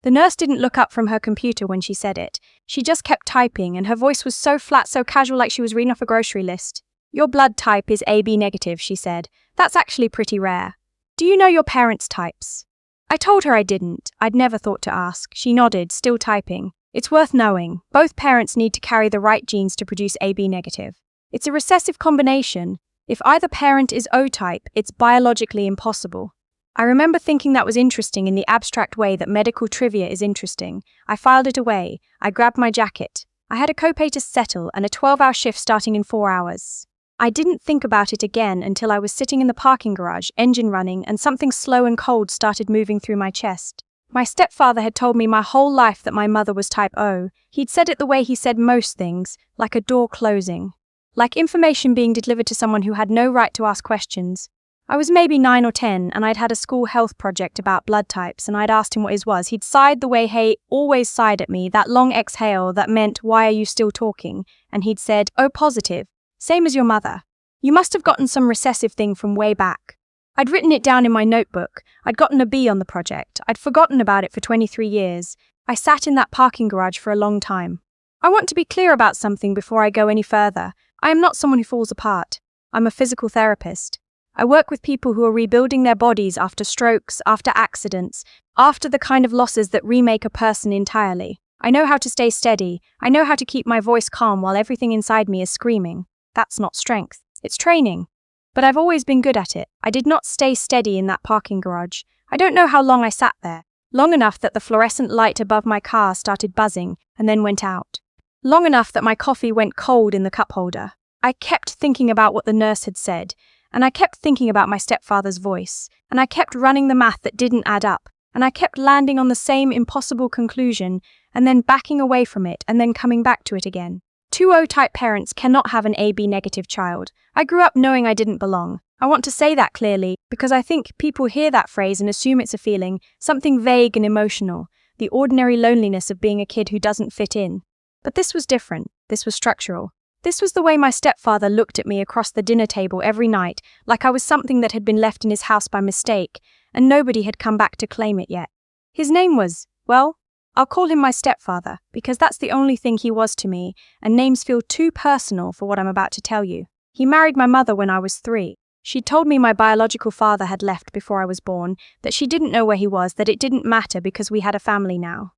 The nurse didn't look up from her computer when she said it. She just kept typing, and her voice was so flat, so casual, like she was reading off a grocery list. "Your blood type is AB negative," she said. "That's actually pretty rare. Do you know your parents' types?" I told her I didn't. I'd never thought to ask. She nodded, still typing. "It's worth knowing. Both parents need to carry the right genes to produce AB negative. It's a recessive combination. If either parent is O-type, it's biologically impossible." I remember thinking that was interesting in the abstract way that medical trivia is interesting. I filed it away. I grabbed my jacket. I had a copay to settle and a 12-hour shift starting in 4 hours. I didn't think about it again until I was sitting in the parking garage, engine running, and something slow and cold started moving through my chest. My stepfather had told me my whole life that my mother was type O. He'd said it the way he said most things, like a door closing. Like information being delivered to someone who had no right to ask questions. I was maybe 9 or 10, and I'd had a school health project about blood types, and I'd asked him what his was. He'd sighed the way he always sighed at me, that long exhale that meant, "Why are you still talking?" And he'd said, "Oh, positive. Same as your mother. You must have gotten some recessive thing from way back." I'd written it down in my notebook. I'd gotten a B on the project. I'd forgotten about it for 23 years. I sat in that parking garage for a long time. I want to be clear about something before I go any further. I am not someone who falls apart. I'm a physical therapist. I work with people who are rebuilding their bodies after strokes, after accidents, after the kind of losses that remake a person entirely. I know how to stay steady. I know how to keep my voice calm while everything inside me is screaming. That's not strength. It's training. But I've always been good at it. I did not stay steady in that parking garage. I don't know how long I sat there. Long enough that the fluorescent light above my car started buzzing and then went out. Long enough that my coffee went cold in the cup holder. I kept thinking about what the nurse had said. And I kept thinking about my stepfather's voice, and I kept running the math that didn't add up, and I kept landing on the same impossible conclusion, and then backing away from it, and then coming back to it again. 2 O-type parents cannot have an AB negative child. I grew up knowing I didn't belong. I want to say that clearly, because I think people hear that phrase and assume it's a feeling, something vague and emotional, the ordinary loneliness of being a kid who doesn't fit in. But this was different. This was structural. This was the way my stepfather looked at me across the dinner table every night, like I was something that had been left in his house by mistake, and nobody had come back to claim it yet. His name was, well, I'll call him my stepfather, because that's the only thing he was to me, and names feel too personal for what I'm about to tell you. He married my mother when I was 3. She told me my biological father had left before I was born, that she didn't know where he was, that it didn't matter because we had a family now.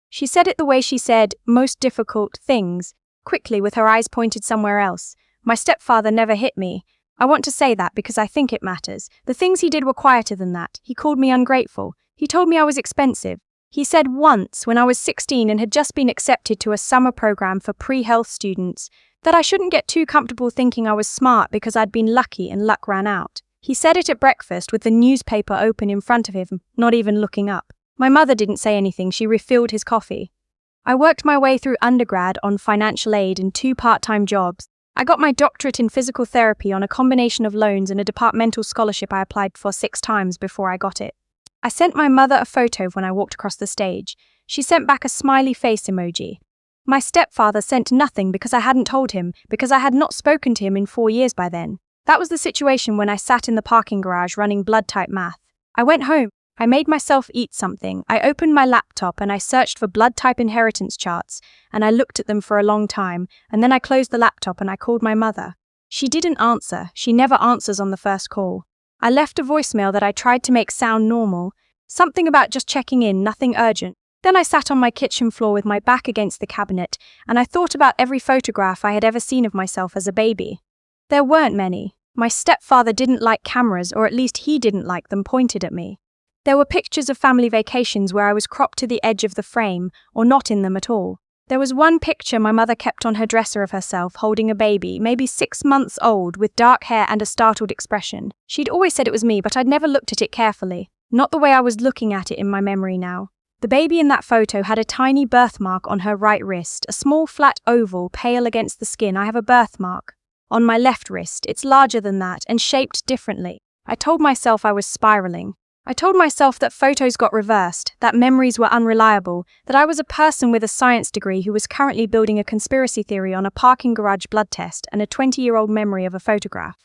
She said it the way she said most difficult things, quickly with her eyes pointed somewhere else. My stepfather never hit me. I want to say that because I think it matters. The things he did were quieter than that. He called me ungrateful. He told me I was expensive. He said once, when I was 16 and had just been accepted to a summer program for pre-health students, that I shouldn't get too comfortable thinking I was smart because I'd been lucky and luck ran out. He said it at breakfast with the newspaper open in front of him, not even looking up. My mother didn't say anything. She refilled his coffee. I worked my way through undergrad on financial aid and 2 part-time jobs. I got my doctorate in physical therapy on a combination of loans and a departmental scholarship I applied for 6 times before I got it. I sent my mother a photo when I walked across the stage. She sent back a smiley face emoji. My stepfather sent nothing because I hadn't told him, because I had not spoken to him in 4 years by then. That was the situation when I sat in the parking garage running blood type math. I went home. I made myself eat something. I opened my laptop and I searched for blood type inheritance charts, and I looked at them for a long time, and then I closed the laptop and I called my mother. She didn't answer. She never answers on the first call. I left a voicemail that I tried to make sound normal, something about just checking in, nothing urgent. Then I sat on my kitchen floor with my back against the cabinet, and I thought about every photograph I had ever seen of myself as a baby. There weren't many. My stepfather didn't like cameras, or at least he didn't like them pointed at me. There were pictures of family vacations where I was cropped to the edge of the frame, or not in them at all. There was one picture my mother kept on her dresser of herself holding a baby, maybe 6 months old, with dark hair and a startled expression. She'd always said it was me, but I'd never looked at it carefully. Not the way I was looking at it in my memory now. The baby in that photo had a tiny birthmark on her right wrist, a small flat oval, pale against the skin. I have a birthmark on my left wrist. It's larger than that and shaped differently. I told myself I was spiraling. I told myself that photos got reversed, that memories were unreliable, that I was a person with a science degree who was currently building a conspiracy theory on a parking garage blood test and a 20-year-old memory of a photograph.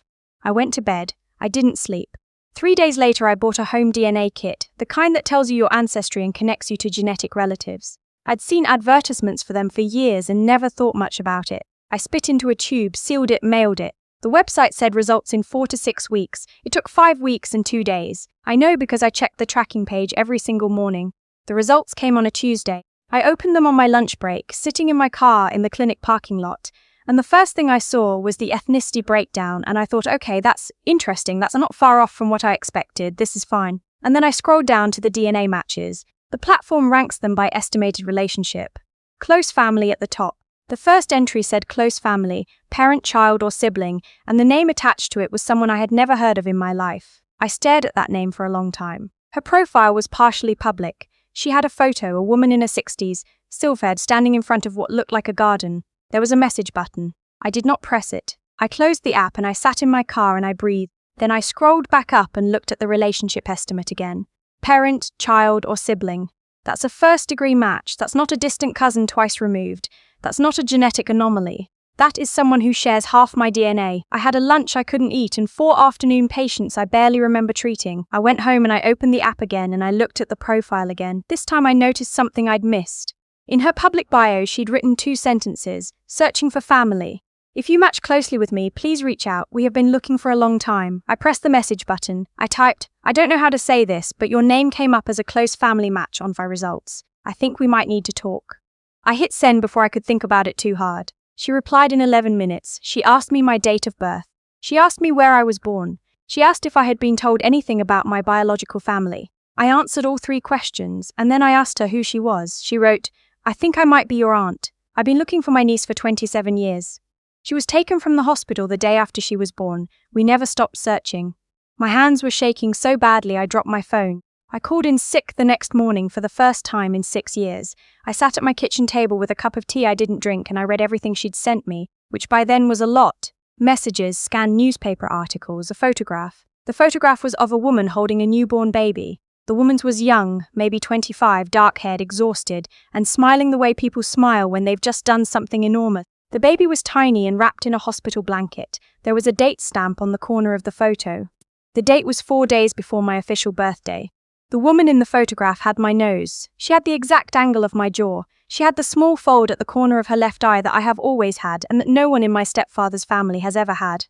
I went to bed. I didn't sleep. 3 days later, I bought a home DNA kit, the kind that tells you your ancestry and connects you to genetic relatives. I'd seen advertisements for them for years and never thought much about it. I spit into a tube, sealed it, mailed it. The website said results in 4 to 6 weeks. It took 5 weeks and 2 days. I know because I checked the tracking page every single morning. The results came on a Tuesday. I opened them on my lunch break, sitting in my car in the clinic parking lot. And the first thing I saw was the ethnicity breakdown, and I thought, okay, that's interesting. That's not far off from what I expected. This is fine. And then I scrolled down to the DNA matches. The platform ranks them by estimated relationship. Close family at the top. The first entry said close family, parent, child, or sibling, and the name attached to it was someone I had never heard of in my life. I stared at that name for a long time. Her profile was partially public. She had a photo, a woman in her 60s, silver-haired, standing in front of what looked like a garden. There was a message button. I did not press it. I closed the app and I sat in my car and I breathed. Then I scrolled back up and looked at the relationship estimate again. Parent, child, or sibling. That's a first-degree match. That's not a distant cousin twice removed. That's not a genetic anomaly. That is someone who shares half my DNA. I had a lunch I couldn't eat and 4 afternoon patients I barely remember treating. I went home and I opened the app again and I looked at the profile again. This time I noticed something I'd missed. In her public bio, she'd written 2 sentences, searching for family. If you match closely with me, please reach out. We have been looking for a long time. I pressed the message button. I typed, I don't know how to say this, but your name came up as a close family match on my results. I think we might need to talk. I hit send before I could think about it too hard. She replied in 11 minutes. She asked me my date of birth. She asked me where I was born. She asked if I had been told anything about my biological family. I answered all 3 questions, and then I asked her who she was. She wrote, I think I might be your aunt. I've been looking for my niece for 27 years. She was taken from the hospital the day after she was born. We never stopped searching. My hands were shaking so badly I dropped my phone. I called in sick the next morning for the first time in 6 years. I sat at my kitchen table with a cup of tea I didn't drink and I read everything she'd sent me, which by then was a lot. Messages, scanned newspaper articles, a photograph. The photograph was of a woman holding a newborn baby. The woman's was young, maybe 25, dark-haired, exhausted, and smiling the way people smile when they've just done something enormous. The baby was tiny and wrapped in a hospital blanket. There was a date stamp on the corner of the photo. The date was 4 days before my official birthday. The woman in the photograph had my nose. She had the exact angle of my jaw. She had the small fold at the corner of her left eye that I have always had and that no one in my stepfather's family has ever had.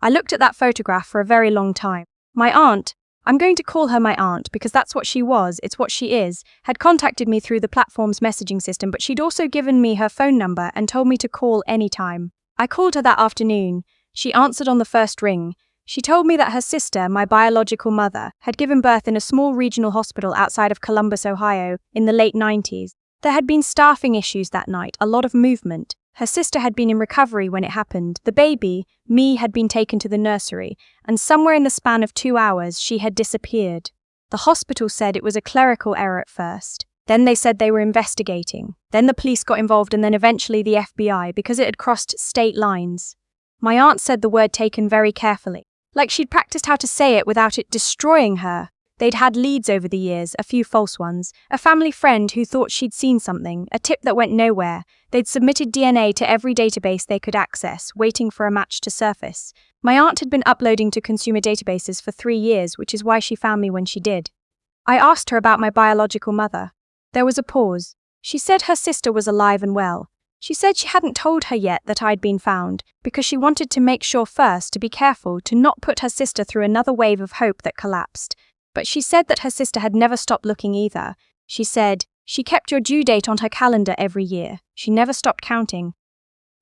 I looked at that photograph for a very long time. My aunt, I'm going to call her my aunt because that's what she was, it's what she is, had contacted me through the platform's messaging system, but she'd also given me her phone number and told me to call anytime. I called her that afternoon. She answered on the first ring. She told me that her sister, my biological mother, had given birth in a small regional hospital outside of Columbus, Ohio, in the late 90s. There had been staffing issues that night, a lot of movement. Her sister had been in recovery when it happened. The baby, me, had been taken to the nursery, and somewhere in the span of 2 hours, she had disappeared. The hospital said it was a clerical error at first. Then they said they were investigating. Then the police got involved and then eventually the FBI because it had crossed state lines. My aunt said the word taken very carefully. Like she'd practiced how to say it without it destroying her. They'd had leads over the years, a few false ones, a family friend who thought she'd seen something, a tip that went nowhere. They'd submitted DNA to every database they could access, waiting for a match to surface. My aunt had been uploading to consumer databases for 3 years, which is why she found me when she did. I asked her about my biological mother. There was a pause. She said her sister was alive and well. She said she hadn't told her yet that I'd been found, because she wanted to make sure first to be careful to not put her sister through another wave of hope that collapsed. But she said that her sister had never stopped looking either. She said, she kept your due date on her calendar every year. She never stopped counting.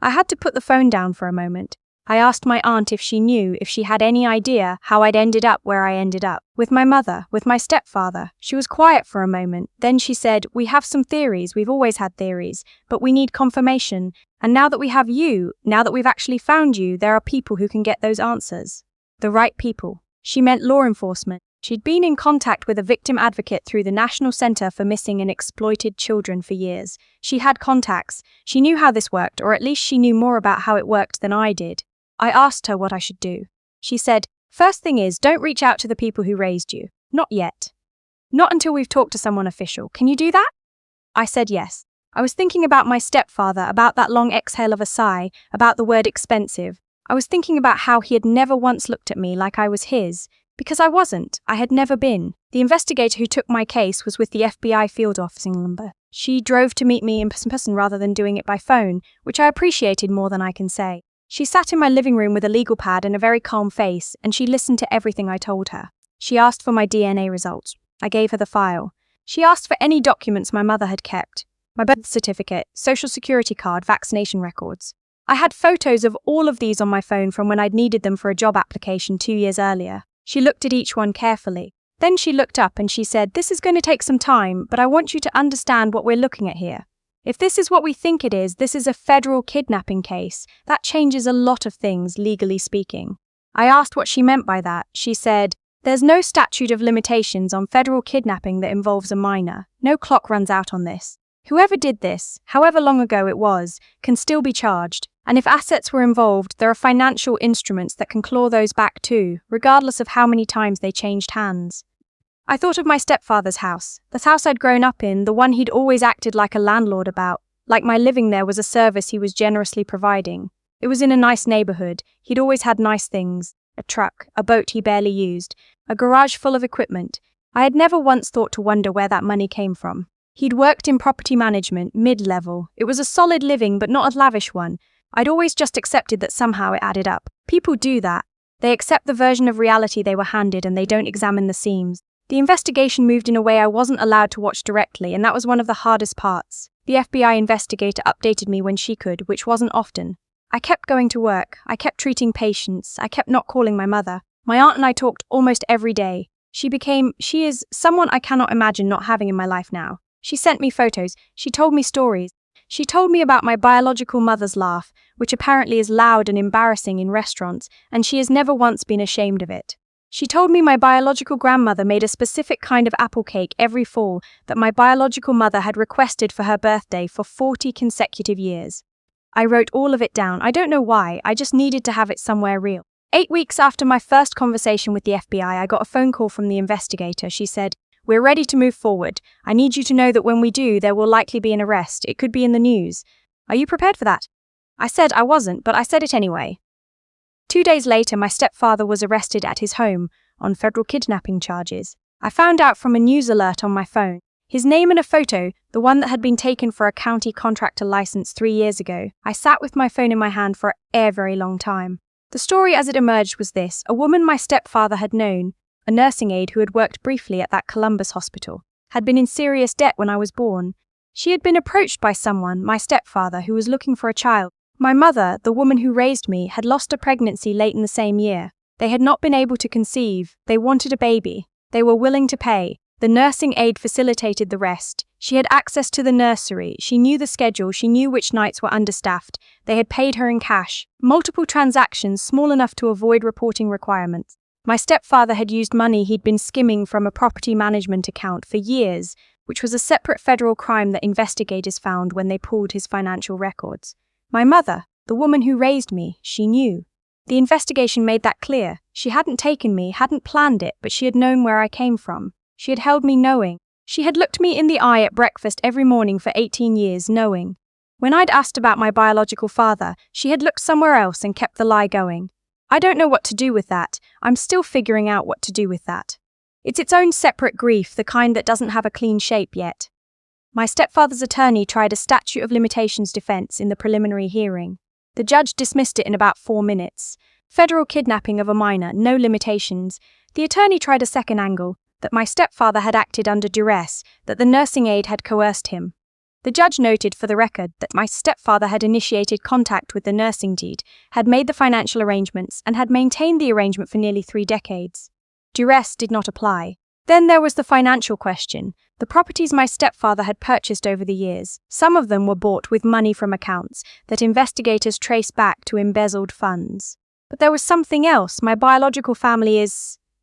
I had to put the phone down for a moment. I asked my aunt if she knew, if she had any idea how I'd ended up where I ended up. With my mother, with my stepfather. She was quiet for a moment. Then she said, we have some theories, we've always had theories, but we need confirmation. And now that we have you, now that we've actually found you, there are people who can get those answers. The right people. She meant law enforcement. She'd been in contact with a victim advocate through the National Center for Missing and Exploited Children for years. She had contacts. She knew how this worked, or at least she knew more about how it worked than I did. I asked her what I should do. She said, first thing is, don't reach out to the people who raised you. Not yet. Not until we've talked to someone official. Can you do that? I said yes. I was thinking about my stepfather, about that long exhale of a sigh, about the word expensive. I was thinking about how he had never once looked at me like I was his. Because I wasn't. I had never been. The investigator who took my case was with the FBI field office in Lumber. She drove to meet me in person rather than doing it by phone, which I appreciated more than I can say. She sat in my living room with a legal pad and a very calm face, and she listened to everything I told her. She asked for my DNA results. I gave her the file. She asked for any documents my mother had kept. My birth certificate, social security card, vaccination records. I had photos of all of these on my phone from when I'd needed them for a job application 2 years earlier. She looked at each one carefully. Then she looked up and she said, "This is going to take some time, but I want you to understand what we're looking at here. If this is what we think it is, this is a federal kidnapping case. That changes a lot of things, legally speaking." I asked what she meant by that. She said, "There's no statute of limitations on federal kidnapping that involves a minor. No clock runs out on this. Whoever did this, however long ago it was, can still be charged. And if assets were involved, there are financial instruments that can claw those back too, regardless of how many times they changed hands." I thought of my stepfather's house, the house I'd grown up in, the one he'd always acted like a landlord about, like my living there was a service he was generously providing. It was in a nice neighborhood. He'd always had nice things. A truck, a boat he barely used, a garage full of equipment. I had never once thought to wonder where that money came from. He'd worked in property management, mid-level. It was a solid living, but not a lavish one. I'd always just accepted that somehow it added up. People do that. They accept the version of reality they were handed and they don't examine the seams. The investigation moved in a way I wasn't allowed to watch directly, and that was one of the hardest parts. The FBI investigator updated me when she could, which wasn't often. I kept going to work. I kept treating patients. I kept not calling my mother. My aunt and I talked almost every day. She is someone I cannot imagine not having in my life now. She sent me photos. She told me stories. She told me about my biological mother's laugh, which apparently is loud and embarrassing in restaurants, and she has never once been ashamed of it. She told me my biological grandmother made a specific kind of apple cake every fall that my biological mother had requested for her birthday for 40 consecutive years. I wrote all of it down. I don't know why, I just needed to have it somewhere real. 8 weeks after my first conversation with the FBI, I got a phone call from the investigator. She said, "We're ready to move forward. I need you to know that when we do, there will likely be an arrest. It could be in the news. Are you prepared for that?" I said I wasn't, but I said it anyway. 2 days later, my stepfather was arrested at his home on federal kidnapping charges. I found out from a news alert on my phone. His name and a photo, the one that had been taken for a county contractor license 3 years ago. I sat with my phone in my hand for a very long time. The story as it emerged was this: a woman my stepfather had known, a nursing aide who had worked briefly at that Columbus hospital, had been in serious debt when I was born. She had been approached by someone, my stepfather, who was looking for a child. My mother, the woman who raised me, had lost a pregnancy late in the same year. They had not been able to conceive. They wanted a baby. They were willing to pay. The nursing aide facilitated the rest. She had access to the nursery. She knew the schedule. She knew which nights were understaffed. They had paid her in cash. Multiple transactions, small enough to avoid reporting requirements. My stepfather had used money he'd been skimming from a property management account for years, which was a separate federal crime that investigators found when they pulled his financial records. My mother, the woman who raised me, she knew. The investigation made that clear. She hadn't taken me, hadn't planned it, but she had known where I came from. She had held me knowing. She had looked me in the eye at breakfast every morning for 18 years knowing. When I'd asked about my biological father, she had looked somewhere else and kept the lie going. I don't know what to do with that. I'm still figuring out what to do with that. It's its own separate grief, the kind that doesn't have a clean shape yet. My stepfather's attorney tried a statute of limitations defense in the preliminary hearing. The judge dismissed it in about 4 minutes. Federal kidnapping of a minor, no limitations. The attorney tried a second angle, that my stepfather had acted under duress, that the nursing aide had coerced him. The judge noted for the record that my stepfather had initiated contact with the nursing aide, had made the financial arrangements, and had maintained the arrangement for nearly 3 decades. Duress did not apply. Then there was the financial question. The properties my stepfather had purchased over the years, some of them were bought with money from accounts that investigators traced back to embezzled funds. But there was something else. My biological family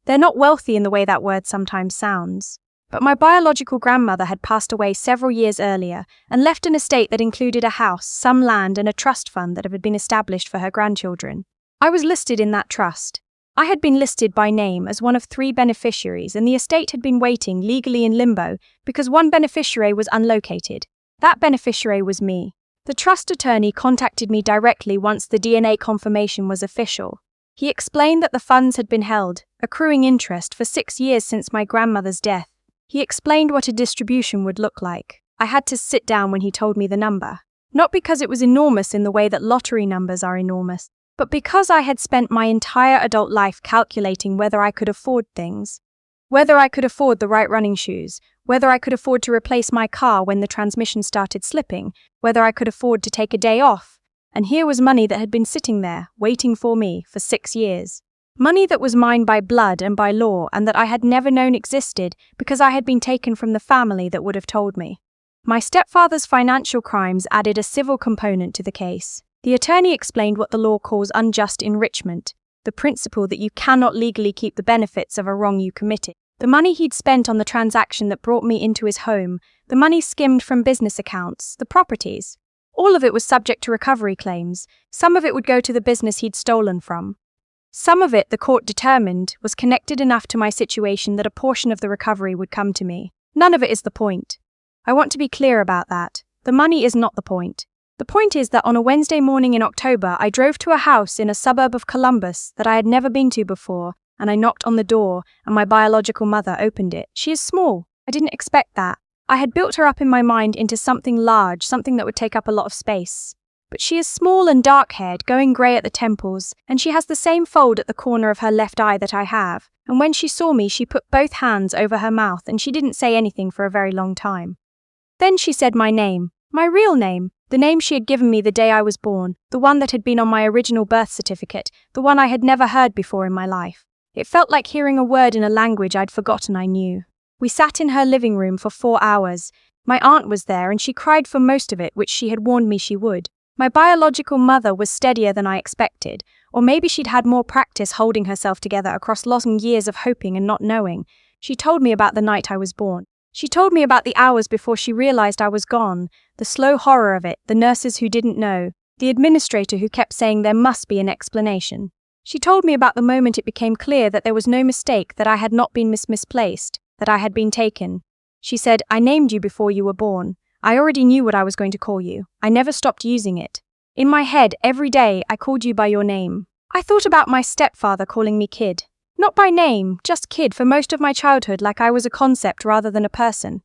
they're not wealthy in the way that word sometimes sounds. But my biological grandmother had passed away several years earlier and left an estate that included a house, some land, and a trust fund that had been established for her grandchildren. I was listed in that trust. I had been listed by name as one of 3 beneficiaries, and the estate had been waiting legally in limbo because one beneficiary was unlocated. That beneficiary was me. The trust attorney contacted me directly once the DNA confirmation was official. He explained that the funds had been held, accruing interest, for 6 years since my grandmother's death. He explained what a distribution would look like. I had to sit down when he told me the number. Not because it was enormous in the way that lottery numbers are enormous, but because I had spent my entire adult life calculating whether I could afford things. Whether I could afford the right running shoes, whether I could afford to replace my car when the transmission started slipping, whether I could afford to take a day off. And here was money that had been sitting there, waiting for me, for 6 years. Money that was mine by blood and by law, and that I had never known existed because I had been taken from the family that would have told me. My stepfather's financial crimes added a civil component to the case. The attorney explained what the law calls unjust enrichment, the principle that you cannot legally keep the benefits of a wrong you committed. The money he'd spent on the transaction that brought me into his home, the money skimmed from business accounts, the properties. All of it was subject to recovery claims. Some of it would go to the business he'd stolen from. Some of it, the court determined, was connected enough to my situation that a portion of the recovery would come to me. None of it is the point. I want to be clear about that. The money is not the point. The point is that on a Wednesday morning in October, I drove to a house in a suburb of Columbus that I had never been to before, and I knocked on the door, and my biological mother opened it. She is small. I didn't expect that. I had built her up in my mind into something large, something that would take up a lot of space. But she is small and dark-haired, going grey at the temples, and she has the same fold at the corner of her left eye that I have. And when she saw me, she put both hands over her mouth, and she didn't say anything for a very long time. Then she said my name, my real name, the name she had given me the day I was born, the one that had been on my original birth certificate, the one I had never heard before in my life. It felt like hearing a word in a language I'd forgotten I knew. We sat in her living room for 4 hours. My aunt was there, and she cried for most of it, which she had warned me she would. My biological mother was steadier than I expected, or maybe she'd had more practice holding herself together across long years of hoping and not knowing. She told me about the night I was born. She told me about the hours before she realized I was gone, the slow horror of it, the nurses who didn't know, the administrator who kept saying there must be an explanation. She told me about the moment it became clear that there was no mistake, that I had not been misplaced, that I had been taken. She said, I named you before you were born. I already knew what I was going to call you. I never stopped using it. In my head, every day, I called you by your name. I thought about my stepfather calling me kid. Not by name, just kid for most of my childhood, like I was a concept rather than a person.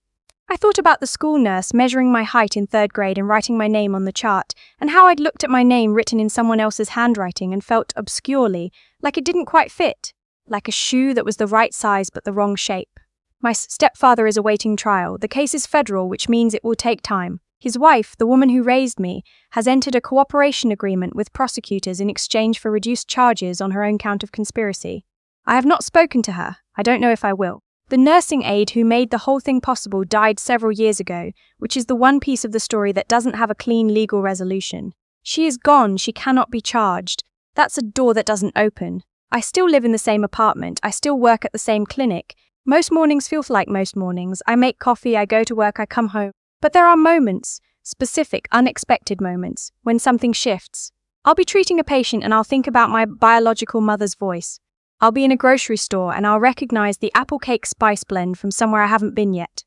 I thought about the school nurse measuring my height in 3rd grade and writing my name on the chart, and how I'd looked at my name written in someone else's handwriting and felt obscurely, like it didn't quite fit, like a shoe that was the right size but the wrong shape. My stepfather is awaiting trial. The case is federal, which means it will take time. His wife, the woman who raised me, has entered a cooperation agreement with prosecutors in exchange for reduced charges on her own count of conspiracy. I have not spoken to her. I don't know if I will. The nursing aide who made the whole thing possible died several years ago, which is the one piece of the story that doesn't have a clean legal resolution. She is gone. She cannot be charged. That's a door that doesn't open. I still live in the same apartment. I still work at the same clinic. Most mornings feel like most mornings. I make coffee, I go to work, I come home. But there are moments, specific, unexpected moments, when something shifts. I'll be treating a patient and I'll think about my biological mother's voice. I'll be in a grocery store and I'll recognize the apple cake spice blend from somewhere I haven't been yet.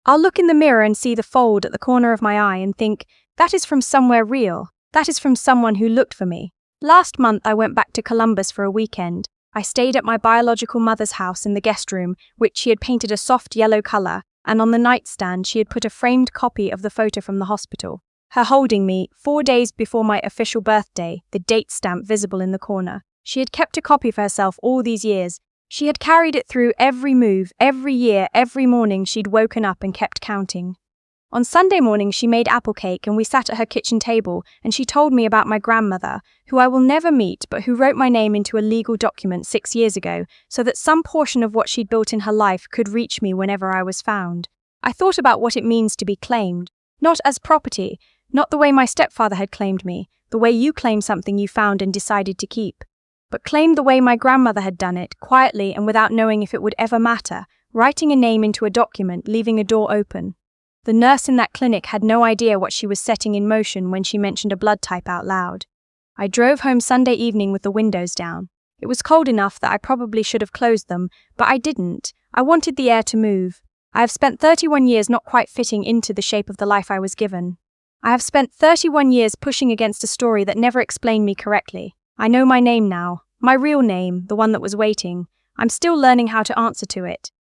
I'll look in the mirror and see the fold at the corner of my eye and think, that is from somewhere real. That is from someone who looked for me. Last month I went back to Columbus for a weekend. I stayed at my biological mother's house in the guest room, which she had painted a soft yellow color, and on the nightstand she had put a framed copy of the photo from the hospital. Her holding me, 4 days before my official birthday, the date stamp visible in the corner. She had kept a copy for herself all these years. She had carried it through every move, every year, every morning she'd woken up and kept counting. On Sunday morning she made apple cake and we sat at her kitchen table and she told me about my grandmother, who I will never meet but who wrote my name into a legal document 6 years ago so that some portion of what she'd built in her life could reach me whenever I was found. I thought about what it means to be claimed, not as property, not the way my stepfather had claimed me, the way you claim something you found and decided to keep, but claimed the way my grandmother had done it, quietly and without knowing if it would ever matter, writing a name into a document, leaving a door open. The nurse in that clinic had no idea what she was setting in motion when she mentioned a blood type out loud. I drove home Sunday evening with the windows down. It was cold enough that I probably should have closed them, but I didn't. I wanted the air to move. I have spent 31 years not quite fitting into the shape of the life I was given. I have spent 31 years pushing against a story that never explained me correctly. I know my name now. My real name, the one that was waiting. I'm still learning how to answer to it.